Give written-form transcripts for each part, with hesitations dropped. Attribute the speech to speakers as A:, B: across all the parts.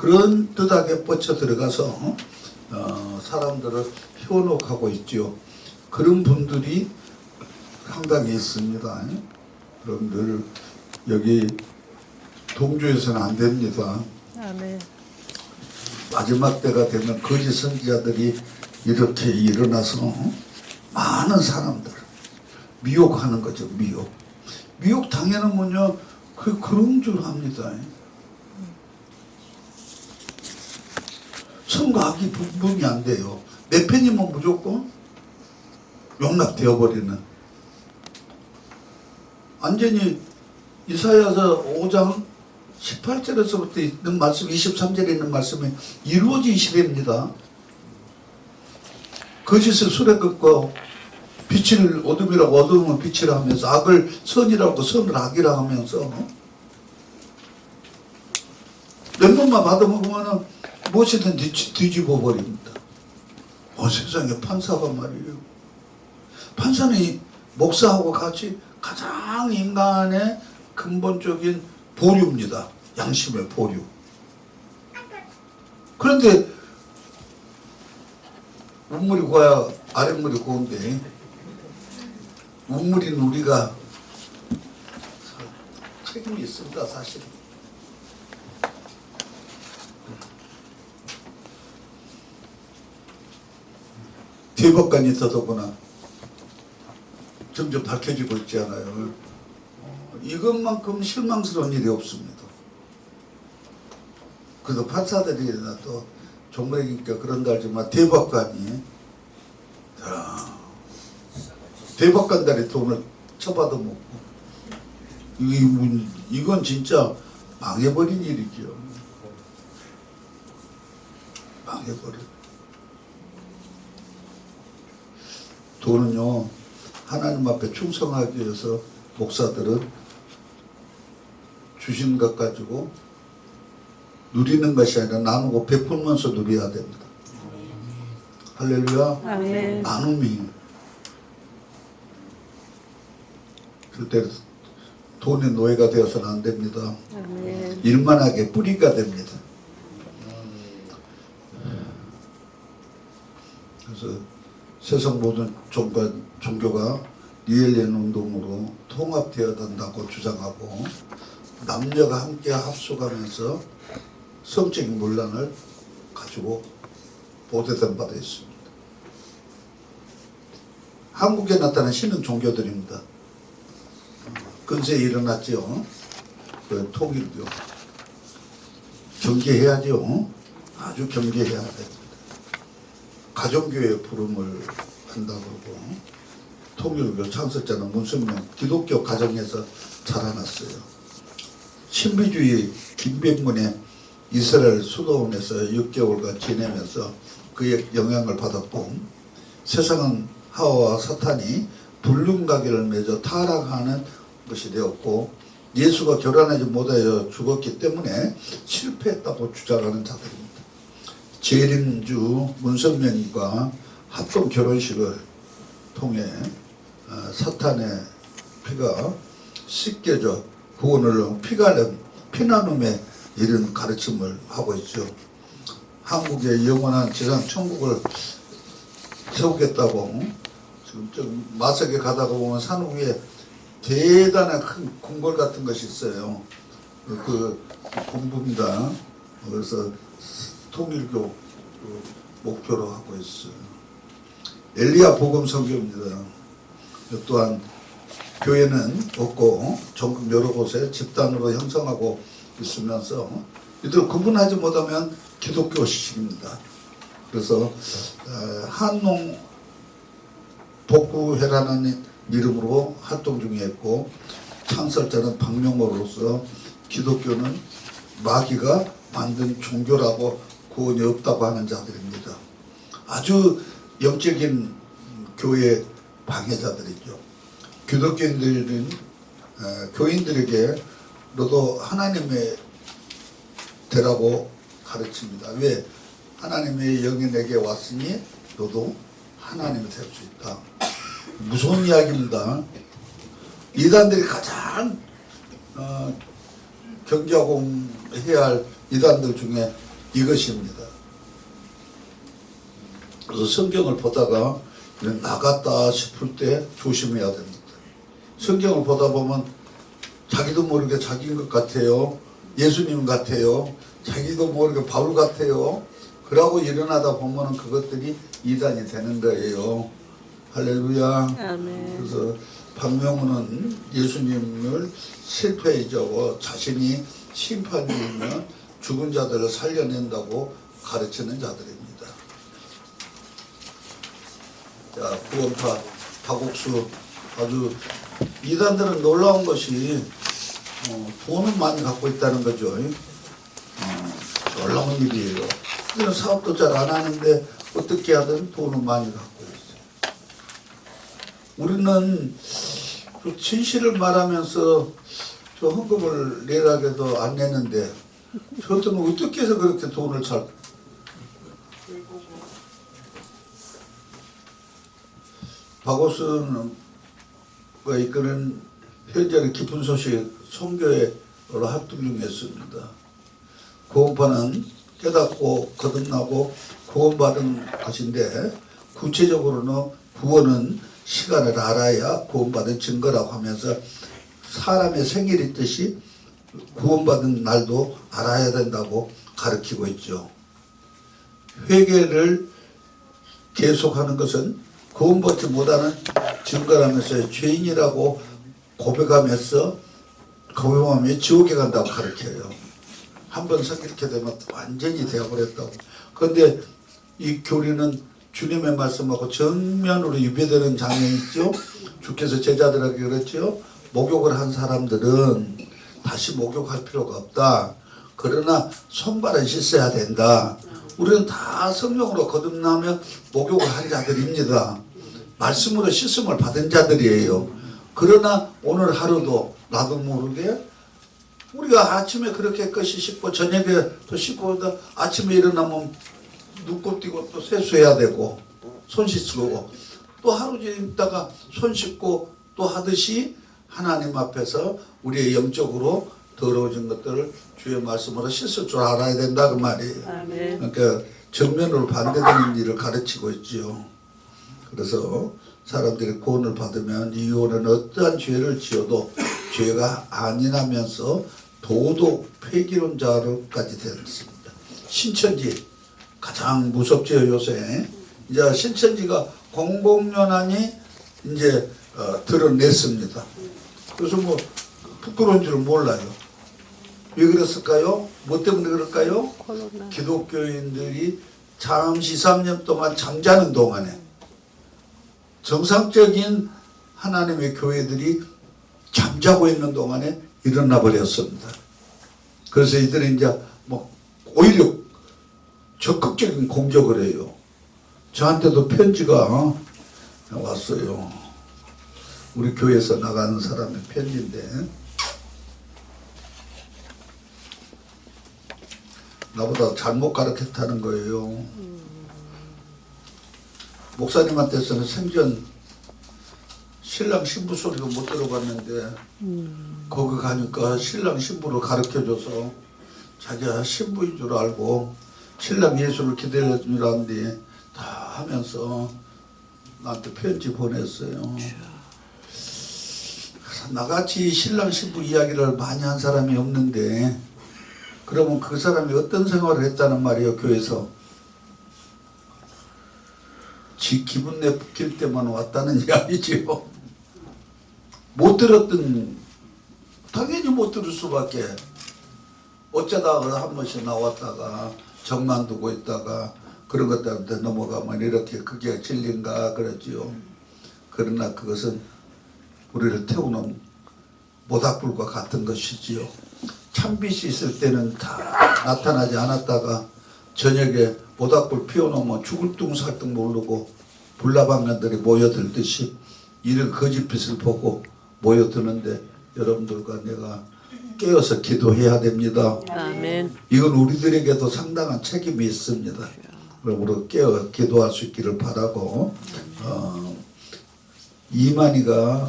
A: 그런 뜻하게 뻗쳐 들어가서 사람들을 현혹하고 있지요. 그런 분들이 상당히 있습니다. 그럼 늘 여기 동조해서는 안 됩니다.
B: 아멘.
A: 마지막 때가 되면 거짓 선지자들이 이렇게 일어나서 많은 사람들 미혹하는 거죠. 미혹 당해놓으면요 그런 줄 압니다. 선거하기 분분이 안 돼요. 내 편이면 무조건 용납되어 버리는. 완전히 이사야서 5장 18절에서부터 있는 말씀, 23절에 있는 말씀이 이루어진 시대입니다. 거짓을 술에 긋고 빛을 어둠이라고 어둠을 빛이라 하면서 악을 선이라고 선을 악이라 하면서 몇 번만 받아먹으면 무엇이든 뒤집어 버립니다. 세상에 판사가 말이에요. 판사는 목사하고 같이 가장 인간의 근본적인 보류입니다. 양심의 보류. 그런데 운물이 고야 아랫물이 고운데 운물인 우리가 책임이 있습니다. 사실. 대법관이 더더구나 점점 밝혀지고 있지 않아요. 이것만큼 실망스러운 일이 없습니다. 그래도 판사들이나 또 종래니까 그런다 하지만 대법관이 대법관들이 돈을 쳐받아 먹고 이건 진짜 망해버린 일이죠. 망해버린. 돈은요 하나님 앞에 충성하기 위해서 목사들은 주신 것 가지고 누리는 것이 아니라 나누고 베풀면서 누려야 됩니다. 할렐루야.
B: 아멘.
A: 나눔이. 그때 돈의 노예가 되어서는 안 됩니다.
B: 아멘.
A: 일만하게 뿌리가 됩니다. 그래서 세상 모든 종교가 리엘리언 운동으로 통합되어야 된다고 주장하고 남녀가 함께 합숙하면서 성적인 문란을 가지고 보도된 바도 있습니다. 한국에 나타난 신흥 종교들입니다. 근세에 일어났죠. 그 통일교. 경계해야죠. 아주 경계해야 됩니다. 가정교회 부름을 한다고 그러고 통일교 창설자는 문선명 기독교 가정에서 자라났어요. 신비주의 김병문의 이스라엘 수도원에서 6개월간 지내면서 그의 영향을 받았고 세상은 하와와 사탄이 불륜관계를 맺어 타락하는 것이 되었고 예수가 결혼하지 못하여 죽었기 때문에 실패했다고 주장하는 자들입니다. 재림주 문선명과 합동 결혼식을 통해 사탄의 피가 씻겨져 구원을 피나눔에 이른 가르침을 하고 있죠. 한국의 영원한 지상 천국을 세우겠다고 지금 좀 마석에 가다가 보면 산 위에 대단한 큰 궁궐 같은 것이 있어요. 그 공부입니다. 그래서 통일교 목표로 하고 있어요. 엘리야 복음 성교입니다. 또한 교회는 없고 전국 여러 곳에 집단으로 형성하고 있으면서 이들 구분하지 못하면 기독교식입니다. 그래서 한농 복구회라는 이름으로 활동 중에 있고 창설자는 박명호로서 기독교는 마귀가 만든 종교라고 구원이 없다고 하는 자들입니다. 아주 영적인 교회 방해자들이죠. 기독교인들은 교인들에게 너도 하나님의 되라고 가르칩니다. 왜? 하나님의 영이 내게 왔으니 너도 하나님이 될 수 있다. 무서운 이야기입니다. 이단들이 가장 경계하고 해야 할 이단들 중에 이것입니다. 그래서 성경을 보다가 나갔다 싶을 때 조심해야 됩니다. 성경을 보다 보면 자기도 모르게 자기인 것 같아요. 예수님 같아요. 자기도 모르게 바울 같아요. 그러고 일어나다 보면 그것들이 이단이 되는 거예요. 할렐루야.
B: 아멘.
A: 그래서 박명훈은 예수님을 실패에 적어 자신이 심판이면 죽은 자들을 살려낸다고 가르치는 자들입니다. 자, 구원파 박옥수 아주 이단들은 놀라운 것이 돈은 많이 갖고 있다는 거죠. 놀라운 일이에요. 우리는 사업도 잘 안 하는데 어떻게 하든 돈은 많이 갖고 있어요. 우리는 그 진실을 말하면서 저 헌금을 내라게도 안 내는데 저들은 어떻게 해서 그렇게 돈을 잘 박오순과 이끄는 현재는 깊은 소식 선교회로 활동 중이었습니다. 구원파는 깨닫고 거듭나고 구원받은 것인데 구체적으로는 구원은 시간을 알아야 구원받은 증거라고 하면서 사람의 생일이 있듯이 구원받은 날도 알아야 된다고 가르치고 있죠. 회개를 계속하는 것은 구원받지 못하는 증거라면서 죄인이라고 고백하며 지옥에 간다고 가르쳐요. 한번 이렇게 되면 완전히 되어버렸다고. 그런데 이 교리는 주님의 말씀하고 정면으로 유배되는 장면이 있죠. 주께서 제자들에게 그랬죠. 목욕을 한 사람들은 다시 목욕할 필요가 없다. 그러나 손발은 씻어야 된다. 우리는 다 성령으로 거듭나며 목욕을 한 자들입니다. 말씀으로 씻음을 받은 자들이에요. 그러나 오늘 하루도 나도 모르게 우리가 아침에 그렇게 깨끗이 씻고 저녁에 또 씻고 아침에 일어나면 눕고 뛰고 또 세수해야 되고 손 씻고 또 하루 종일 있다가 손 씻고 또 하듯이 하나님 앞에서 우리의 영적으로 더러워진 것들을 주의 말씀으로 씻을 줄 알아야 된다 그 말이에요.
B: 아멘.
A: 그러니까 정면으로 반대되는 일을 가르치고 있지요. 그래서 사람들이 구원을 받으면 이후에는 어떠한 죄를 지어도 죄가 아니라면서 도덕 폐기론자로까지 되었습니다. 신천지 가장 무섭죠 요새. 이제 신천지가 공공연한이 이제 드러냈습니다. 그래서 뭐 부끄러운 줄은 몰라요. 왜 그랬을까요? 뭐 때문에 그럴까요?
B: 코로나.
A: 기독교인들이 잠시 3년 동안 잠자는 동안에 정상적인 하나님의 교회들이 잠자고 있는 동안에 일어나 버렸습니다. 그래서 이들은 이제 뭐 오히려 적극적인 공격을 해요. 저한테도 편지가 왔어요. 우리 교회에서 나가는 사람의 편지인데 나보다 잘못 가르쳤다는 거예요. 목사님한테서는 생전 신랑 신부 소리도 못 들어봤는데 거기 가니까 신랑 신부를 가르쳐줘서 자기가 신부인 줄 알고 신랑 예수를 기다려주라는데 다 하면서 나한테 편지 보냈어요. 나같이 신랑 신부 이야기를 많이 한 사람이 없는데 그러면 그 사람이 어떤 생활을 했다는 말이에요. 교회에서 지 기분 내킬 때만 왔다는 이야기지요. 못 들었던 당연히 못 들을 수밖에. 어쩌다가 한 번씩 나왔다가 정만 두고 있다가 그런 것들한테 넘어가면 이렇게 그게 진리인가 그랬지요. 그러나 그것은 우리를 태우는 모닥불과 같은 것이지요. 찬빛이 있을 때는 다 나타나지 않았다가 저녁에 모닥불 피워놓으면 죽을 둥살둥 모르고 불나방면들이 모여들듯이 이런 거짓빛을 보고 모여드는데 여러분들과 내가 깨어서 기도해야 됩니다.
B: 아멘.
A: 이건 우리들에게도 상당한 책임이 있습니다. 그러므로 깨어 기도할 수 있기를 바라고 이만희는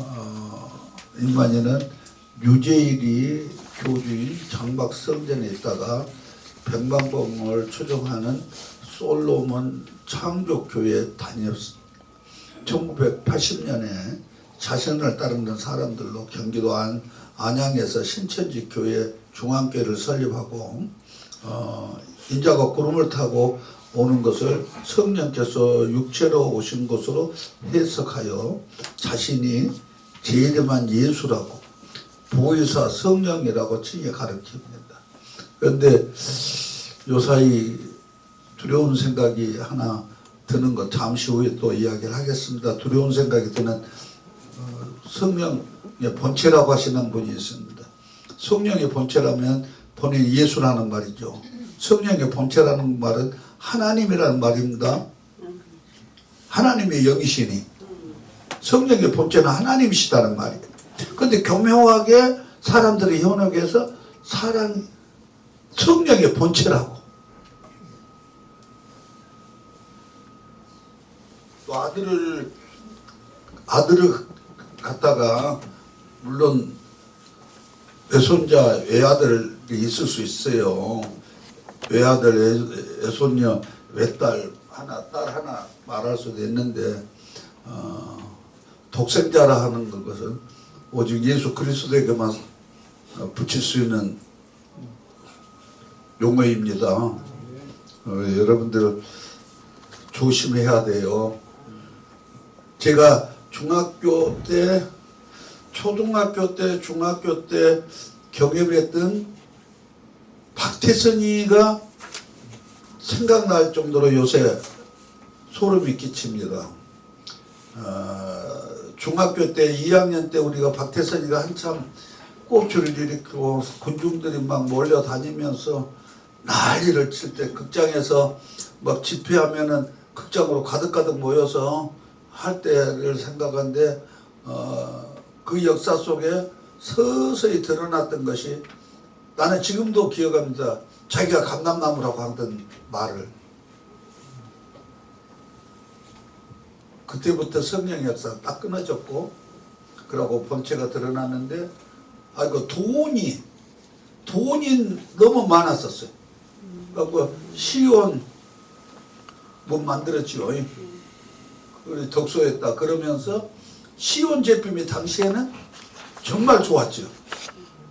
A: 유재일이 교주인 장박성전에 있다가 백만봉을 추종하는 솔로몬 창조교회에 다녔습니다. 1980년에 자신을 따르는 사람들로 경기도 안양에서 신천지 교회 중앙교회를 설립하고 인자가 구름을 타고 오는 것을 성령께서 육체로 오신 것으로 해석하여 자신이 제일만 예수라고 보혜사 성령이라고 칭해 가르칩니다. 그런데 요사이 두려운 생각이 하나 드는 것 잠시 후에 또 이야기를 하겠습니다. 두려운 생각이 드는 성령의 본체라고 하시는 분이 있습니다. 성령의 본체라면 본인 예수라는 말이죠. 성령의 본체라는 말은 하나님이라는 말입니다. 하나님의 영이시니 성령의 본체는 하나님이시다는 말이에요. 그런데 교묘하게 사람들이 현혹해서 성령의 본체라고 또 아들을 갖다가 물론 외손자 외아들이 있을 수 있어요. 외아들 외손녀 외딸 하나 딸 하나 말할 수도 있는데 독생자라 하는 것은 오직 예수 그리스도에게만 붙일 수 있는 용어입니다. 여러분들 조심해야 돼요. 제가 중학교 때, 초등학교 때, 중학교 때 경험했던 박태선이가 생각날 정도로 요새 소름이 끼칩니다. 중학교 때 2학년 때 우리가 박태선이가 한참 꼽주를 일으키고 군중들이 막 몰려다니면서 난리를 칠 때 극장에서 막 집회하면은 극장으로 가득가득 모여서 할 때를 생각하는데 그 역사 속에 서서히 드러났던 것이 나는 지금도 기억합니다. 자기가 감람나무라고 하던 말을 그때부터 성령 역사가 딱 끊어졌고 그러고 본체가 드러났는데 그 돈이 너무 많았었어요. 그래서 시온 뭐 만들었죠. 그래 덕소했다. 그러면서 시온 제품이 당시에는 정말 좋았죠.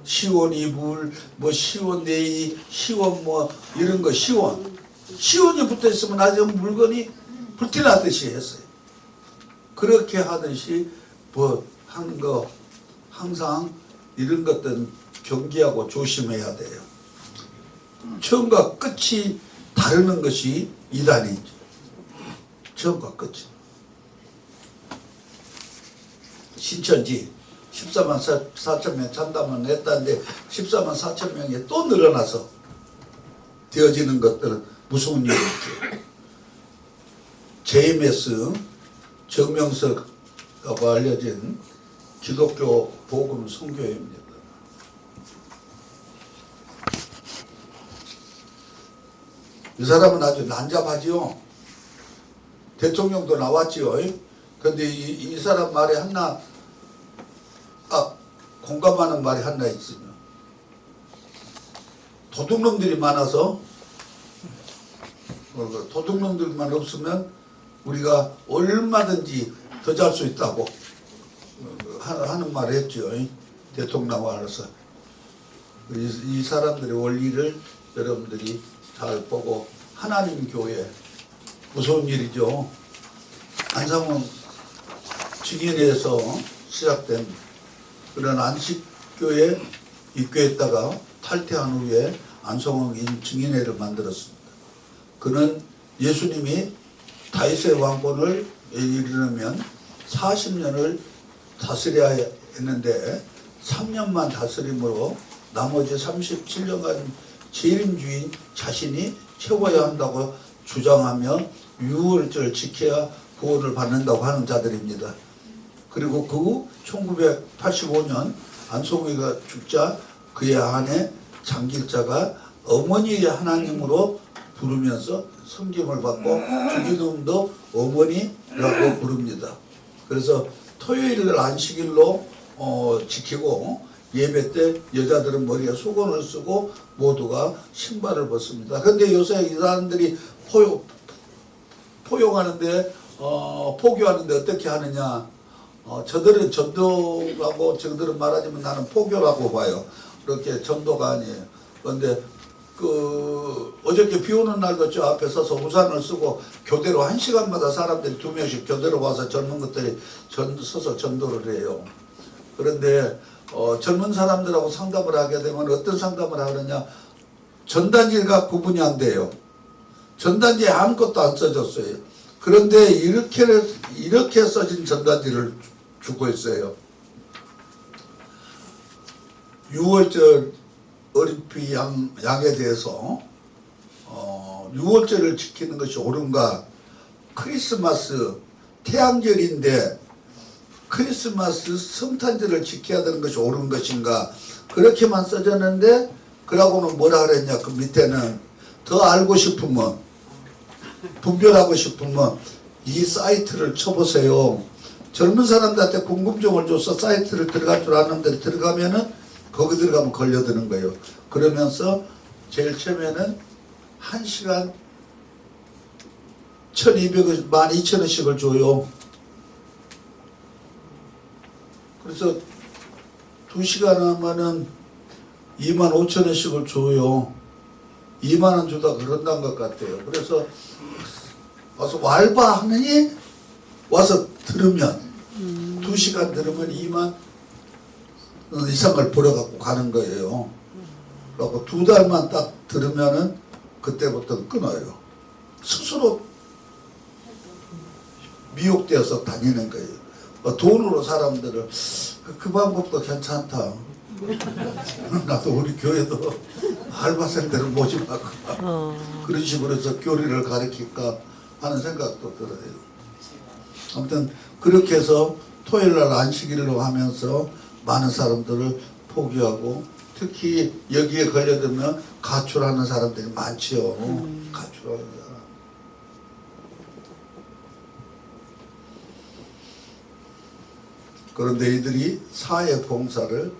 A: 시온 이불, 뭐 시온 네이, 시온 뭐 이런 거 시온이 붙어 있으면 아주 물건이 불티나듯이 했어요. 그렇게 하듯이 뭐 하는 거 항상 이런 것들은 경계하고 조심해야 돼요. 처음과 끝이 다르는 것이 이단이죠. 처음과 끝이. 신천지 14만 4천 명 찬담을 했다는데 14만 4천 명이 또 늘어나서 되어지는 것들은 무서운 일이죠. JMS 정명석하고 알려진 기독교 복음 선교회입니다. 이 사람은 아주 난잡하지요. 대통령도 나왔지요. 그런데 이 사람 말에 하나 공감하는 말이 하나 있으면 도둑놈들이 많아서 도둑놈들만 없으면 우리가 얼마든지 더 잘 수 있다고 하는 말을 했죠. 대통령 와서 이 사람들의 원리를 여러분들이 잘 보고 하나님 교회 무서운 일이죠. 안상훈 증인회에서 시작된 그런 안식교회 입교했다가 탈퇴한 후에 안성홍 증인회를 만들었습니다. 그는 예수님이 다윗의 왕권을 이르려면 40년을 다스려야 했는데 3년만 다스림으로 나머지 37년간 재림주인 자신이 채워야 한다고 주장하며 유월절을 지켜야 구원을 받는다고 하는 자들입니다. 그리고 그 후 1985년 안성우이가 죽자 그의 아내 장길자가 어머니의 하나님으로 부르면서 섬김을 받고 주기도문도 어머니라고 부릅니다. 그래서 토요일을 안식일로 지키고 예배 때 여자들은 머리에 수건을 쓰고 모두가 신발을 벗습니다. 그런데 요새 이 사람들이 포용하는데 포교하는데 어떻게 하느냐? 저들은 전도라고 저들은 말하자면 나는 포교라고 봐요. 그렇게 전도가 아니에요. 그런데 어저께 비 오는 날도 저 앞에 서서 우산을 쓰고 교대로 1시간마다 사람들이 2명씩 교대로 와서 젊은 것들이 서서 전도를 해요. 그런데 젊은 사람들하고 상담을 하게 되면 어떤 상담을 하느냐? 전단지가 구분이 안 돼요. 전단지에 아무것도 안 써졌어요. 그런데 이렇게 써진 전단지를 주고 있어요. 6월절 어린피 양에 대해서 6월절을 지키는 것이 옳은가? 크리스마스 태양절인데 크리스마스 성탄절을 지켜야 되는 것이 옳은 것인가? 그렇게만 써졌는데 그러고는 뭐라 그랬냐? 그 밑에는 더 알고 싶으면 분별하고 싶으면 이 사이트를 쳐보세요. 젊은 사람들한테 궁금증을 줘서 사이트를 들어갈 줄 아는 데 들어가면은 거기 들어가면 걸려드는 거예요. 그러면서 제일 처음에는 1시간 1,200원, 12,000원씩을 줘요. 그래서 2시간 하면은 25,000원씩을 줘요. 2만원 주다 그런다는 것 같아요. 그래서 와서 알바하느니 와서 들으면 2시간 들으면 2만 이상을 벌어갖고 가는 거예요. 그리고 2달만 딱 들으면은 그때부터 끊어요. 스스로 미혹되어서 다니는 거예요. 돈으로 사람들을 그 방법도 괜찮다. 나도 우리 교회도 알바생들을 모집하고 그런 식으로 해서 교리를 가르칠까 하는 생각도 들어요. 아무튼 그렇게 해서 토요일날 안식일로 하면서 많은 사람들을 포기하고 특히 여기에 걸려들면 가출하는 사람들이 많지요. 가출하는 사람. 그런데 이들이 사회 봉사를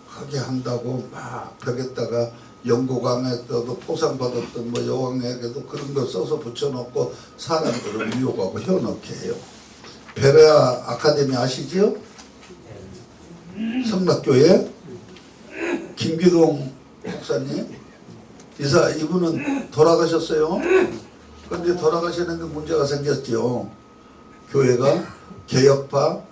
A: 하게 한다고 막 벽에다가 영국왕에도 포상받았던 뭐 여왕에게도 그런 거 써서 붙여놓고 사람들을 미혹하고 현혹해 해요. 베레아 아카데미 아시지요? 성락교회 김기동 목사님 이분은 돌아가셨어요. 그런데 돌아가시는 게 문제가 생겼죠. 교회가 개혁파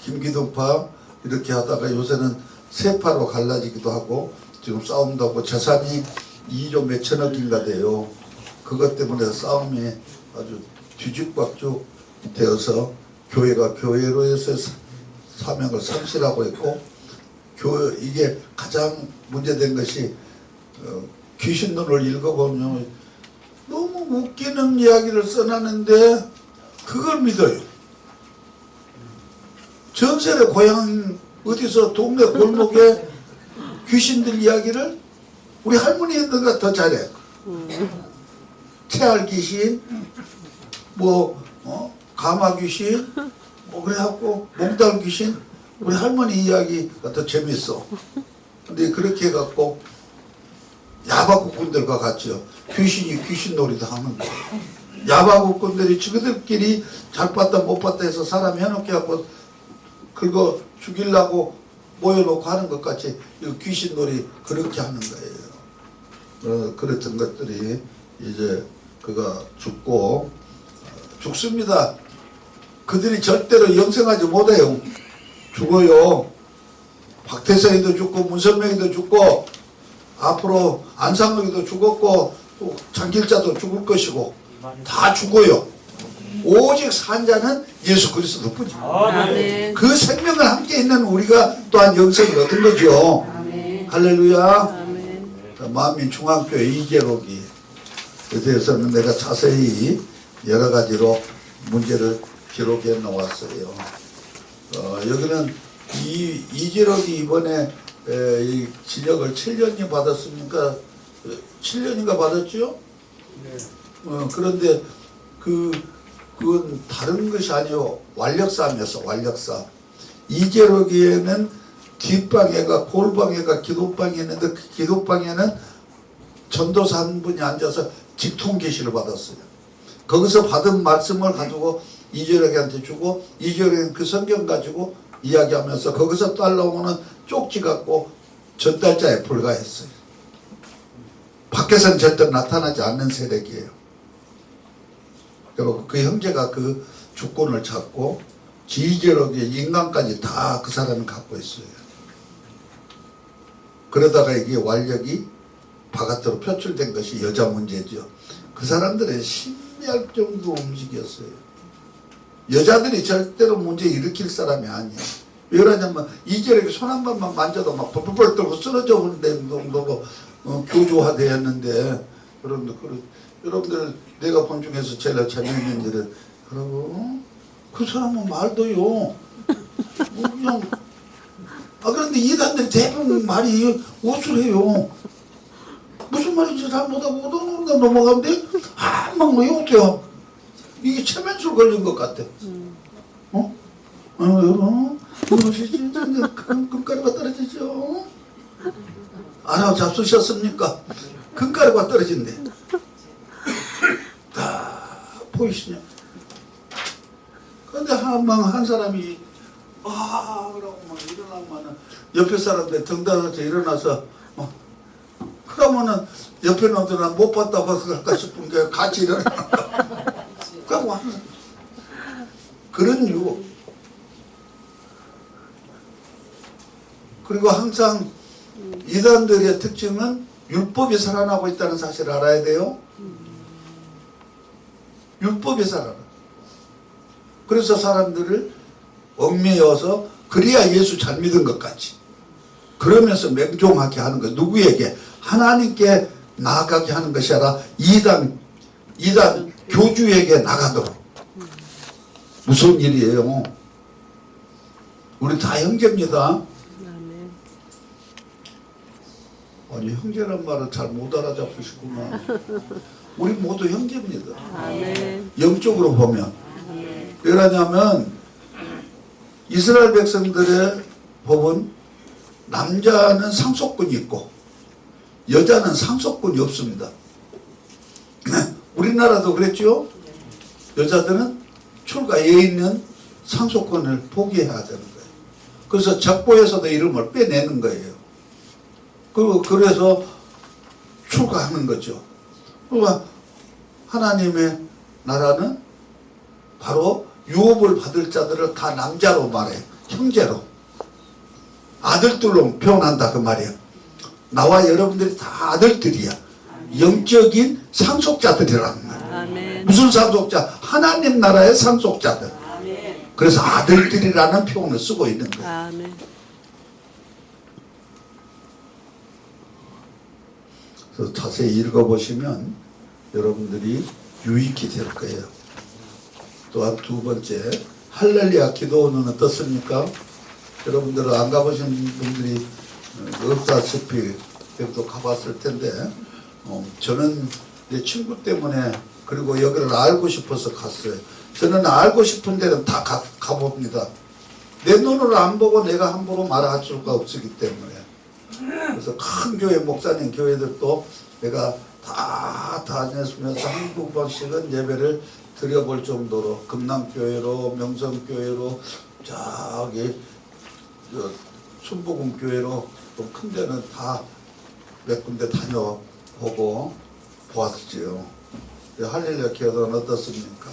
A: 김기동파 이렇게 하다가 요새는 세파로 갈라지기도 하고 지금 싸움도 하고 재산이 2조 몇천억인가 돼요. 그것 때문에 싸움이 아주 뒤죽박죽 되어서 교회가 교회로 해서 사명을 상실하고 있고 이게 가장 문제된 것이 귀신론을 읽어보면 너무 웃기는 이야기를 써놨는데 그걸 믿어요. 전설의 고향 어디서 동네 골목에 귀신들 이야기를 우리 할머니 했던 것 더 잘해. 채알 귀신, 가마 귀신, 그래갖고 몽달 귀신, 우리 할머니 이야기가 더 재밌어. 근데 그렇게 해갖고 야바국꾼들과 같이요. 귀신이 귀신놀이도 하는 거예요. 야바국꾼들이 지그들끼리 잘 봤다 못 봤다 해서 사람 해놓게 하고 그거 죽이려고 모여놓고 하는 것 같이 귀신놀이 그렇게 하는 거예요. 그랬던 것들이 이제 그가 죽습니다. 그들이 절대로 영생하지 못해요. 죽어요. 박태성이도 죽고 문선명이도 죽고 앞으로 안상욱이도 죽었고 또 장길자도 죽을 것이고 다 죽어요. 오직 산 자는 예수 그리스도 뿐이죠. 그 생명을 함께 있는 우리가 또한 영생을 얻은 거죠. 할렐루야. 만민중앙교회 이재록이 에 대해서는 내가 자세히 여러 가지로 문제를 기록해 놓았어요. 여기는 이재록이 이번에 이 진역을 7년이 받았습니까? 7년인가 받았죠? 네. 그런데 그건 다른 것이 아니요 완력사면서 완력사. 이재록이에는 뒷방에가 골방에가 기도방이 있는데 그 기도방에는 전도사 한 분이 앉아서 직통 계시를 받았어요. 거기서 받은 말씀을 가지고 이재력한테 주고 이재력은 그 성경 가지고 이야기하면서 거기서 따라오는 쪽지 갖고 전달자에 불과했어요. 밖에서는 절대 나타나지 않는 세력이에요. 그리고 그 형제가 그 주권을 잡고 지휘력의 인간까지 다 그 사람이 갖고 있어요. 그러다가 이게 완력이 바깥으로 표출된 것이 여자 문제죠. 그 사람들의 신비할 정도로 움직였어요. 여자들이 절대로 문제 일으킬 사람이 아니야. 왜 그러냐면 이재력이 손 한 번만 만져도 막 펄펄 떨고 쓰러져 버리는 정도로 교조화되었는데 여러분들 내가 본 중에서 제일 재미있는 일은 그러고 그 사람은 말도요 그냥 그런데 이단들이 대부분 말이 우술해요. 무슨 말인지 잘 못하고 넘어가는데 막 외우대요. 이게 체면술 걸린 것 같아. 여러분 보시지 금가루가 떨어지죠. 알아 잡수셨습니까? 금가루가 떨어진대. 다 보이시냐? 근데 한 사람이 그러고 막 일어나면은 옆에 사람들 등단해서 일어나서 그러면은 옆에 놈들은 못 봤다고 할까 싶은 게 같이 일어나는 거야. 그러고 항상 그런 이유. 그리고 항상 이단들의 특징은 율법이 살아나고 있다는 사실을 알아야 돼요. 율법이 살아나. 그래서 사람들을 얽매여서 그래야 예수 잘 믿은 것 같이 그러면서 맹종하게 하는 것. 누구에게? 하나님께 나아가게 하는 것이 아니라 이단 교주에게 나가도록. 무슨 일이에요? 우리 다 형제입니다. 아니 형제란 말을 잘 못 알아잡으시구나. 우리 모두 형제입니다. 영적으로 보면. 왜냐하면 이스라엘 백성들의 법은 남자는 상속권이 있고 여자는 상속권이 없습니다. 우리나라도 그랬죠. 여자들은 출가에 있는 상속권을 포기해야 되는 거예요. 그래서 적보에서도 이름을 빼내는 거예요. 그래서 출가하는 거죠. 그러니까 하나님의 나라는 바로 유업을 받을 자들을 다 남자로 말해. 형제로. 아들들로 표현한다 그 말이야. 나와 여러분들이 다 아들들이야. 영적인 상속자들이라는 거야. 무슨 상속자? 하나님 나라의 상속자들. 그래서 아들들이라는 표현을 쓰고 있는 거야. 그래서 자세히 읽어보시면 여러분들이 유익이 될 거예요. 또한 두 번째, 할렐루야 기도원은 어떻습니까? 여러분들은 안 가보신 분들이 없다시피 그래도 가봤을 텐데 저는 내 친구 때문에 그리고 여기를 알고 싶어서 갔어요. 저는 알고 싶은 데는 다 가봅니다. 내 눈으로 안 보고 내가 함부로 말할 수가 없기 때문에. 그래서 큰 교회 목사님 교회들도 내가 다 다녔으면서 한두 번씩은 예배를 드려볼 정도로 금남교회로 명성교회로 저기 순복음교회로 좀 큰 데는 다 몇 군데 다녀보고 보았지요. 할렐루야 기도는 어떻습니까?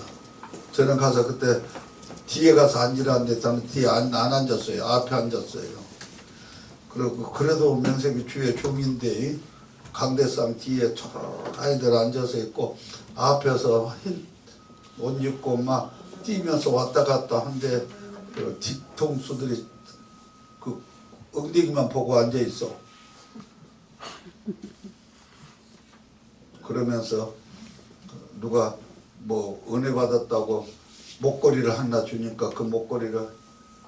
A: 저는 가서 그때 뒤에 가서 앉으라는데 저는 뒤에 안 앉았어요. 앞에 앉았어요. 그리고 그래도 명색이 주의 종인데 강대상 뒤에 아이들 앉아서 있고 앞에서 흰 옷 입고 막 뛰면서 왔다 갔다 한데 그 뒤통수들이 그 엉덩이만 보고 앉아 있어. 그러면서 누가 뭐 은혜 받았다고 목걸이를 하나 주니까 그 목걸이를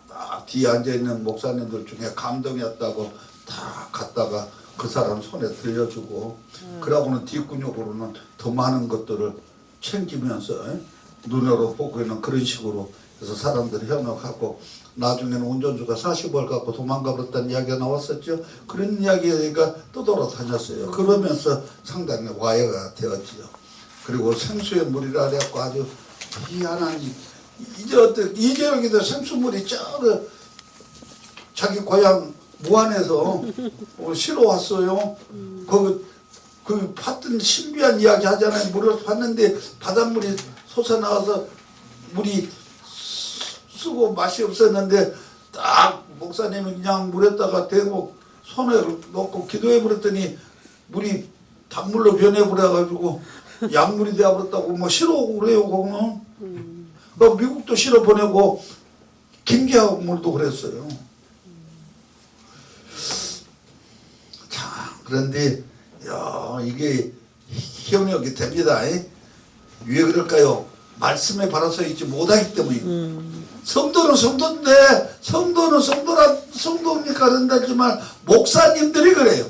A: 딱 뒤에 앉아있는 목사님들 중에 감동이었다고 다 갖다가 그 사람 손에 들려주고 그러고는 뒷근육으로는 더 많은 것들을 챙기면서 눈으로 보고 있는 그런 식으로 해서 사람들이 현혹하고 나중에는 운전수가 40월 갖고 도망가 버렸다는 이야기가 나왔었죠. 그런 이야기가 떠돌아다녔어요. 그러면서 상당히 와해가 되었지요. 그리고 생수의 물이라 그래갖고 아주 희한한 이재용이도 생수물이 자기 고향 무안에서 실어 왔어요. 그 봤던 신비한 이야기 하잖아요. 물을 봤는데 바닷물이 솟아나와서 물이 쓰고 맛이 없었는데 딱 목사님이 그냥 물에다가 대고 손에 넣고 기도해 버렸더니 물이 단물로 변해 버려가지고 약물이 되어 버렸다고 뭐 실어오고 그래요. 거기는 미국도 실어 보내고 김계하물도 그랬어요. 자, 그런데 이게 현역이 됩니다. 왜 그럴까요? 말씀에 바로 서 있지 못하기 때문에. 성도는 성도인데 성도는 성도니까 그런다지만 목사님들이 그래요.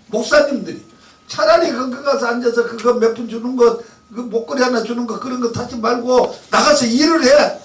A: 목사님들이 차라리 거기 가서 앉아서 그거 몇 푼 주는 것, 그 목걸이 하나 주는 거 그런 거 타지 말고 나가서 일을 해.